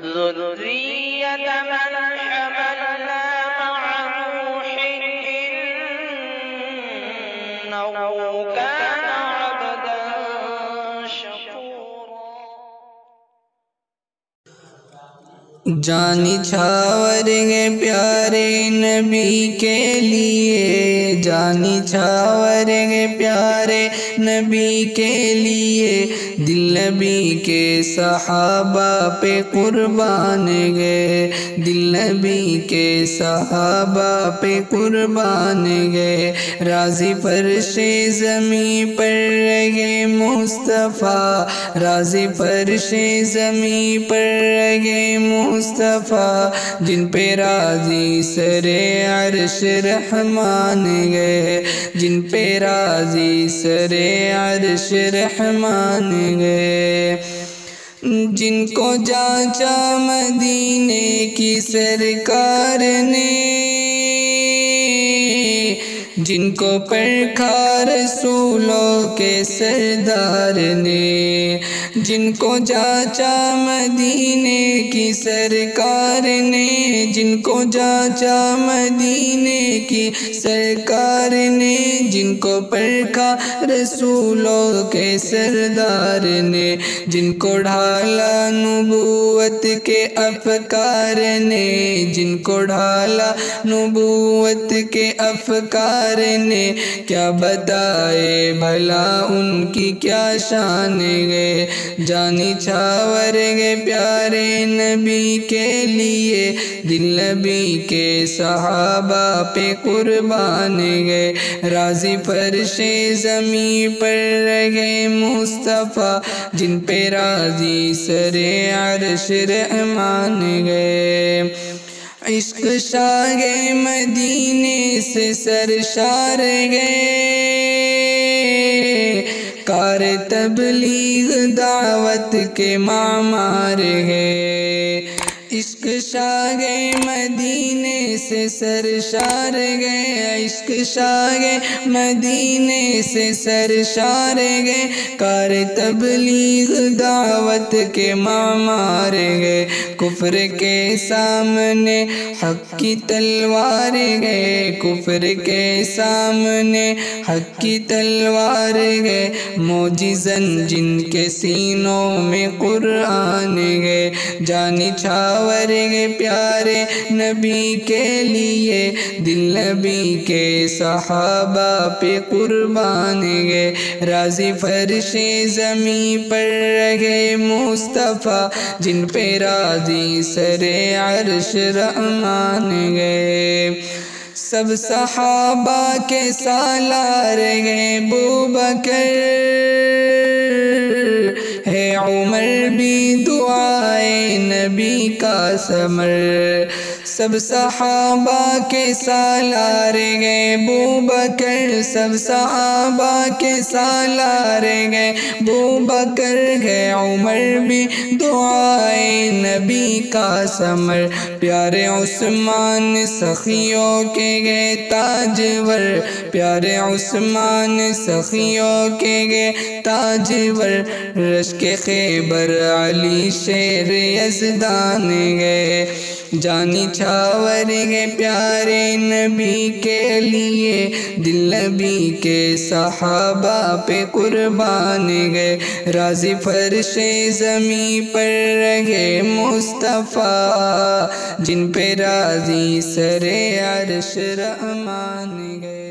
ذرية من حملنا مع نوح إنه كان عبدا شكورا۔ جان نچھاور گے پیارے نبی کے لیے، جان نچھاور گے پیارے نبی کے لیے، دل نبی کے صحابہ پہ قربان گئے، دل نبی کے صحابہ پہ قربان گئے، راضی فرش زمیں پر رہے مصطفیٰ، راضی فرش زمیں پر رہے مصطفیٰ، جن پہ راضی سر عرش رحمان گئے، جن پہ راضی سر عرش رحمان گئے، جن کو جانچا مدینے کی سرکار نے، جن کو پرکھا رسولوں کے سردار نے، جن کو جانچا مدینے کی سرکار نے، جن کو جانچا مدینے کی سرکار نے، جن کو پرکھا رسولوں کے سردار نے، جن کو ڈھالا نبوت کے افکار نے، جن کو ڈھالا نبوت کے افکار نے، کیا بتائے بھلا ان کی کیا شان گے، جان نچھاور گے پیارے نبی کے لیے، دل نبی کے صحابہ پہ قربان گئے، راضی فرش زمیں پر رہے مصطفیٰ، جن پہ راضی سر عرش رحمان گئے، عشق شاہ مدینے سے سرشار گئے، کار تبلیغ دعوت کے معمار گئے، عشق شاہ مدینے سے سرشار گئے، عشق شاہ مدینے سے سرشار گئے، کار تبلیغ دعوت کے معمار گئے، کفر کے سامنے حق کی تلوار گئے، کفر کے سامنے حق کی تلوار گئے، معجزاً جن کے سینوں میں قرآن گئے، جان نچھاور گے پیارے نبی کے لیے، دل نبی کے صحابہ پہ قربان گئے، راضی فرش زمیں پر رہے مصطفیٰ، جن پہ راضی سر عرش رحمان گئے، سب صحابہ کے سالار گئے ابوبکر، ہے عمر بھی دعائے نبی کا ثمر، سب صحابہ کے سالار گئے ابوبکر، سب صحابہ کے سالار گئے ابوبکر، ہے عمر بھی دعائے نبی کا ثمر، پیارے عثمان سخیوں کے گئے تاجور، پیارے عثمان سخیوں کے گئے تاجور، رشک خیبر علی شیر یزدان گئے، جان نچھاور گے پیارے نبی کے لیے، دل نبی کے صحابہ پہ قربان گئے، راضی فرش زمیں پر رہے مصطفیٰ، جن پہ راضی سر عرش رحمان گئے۔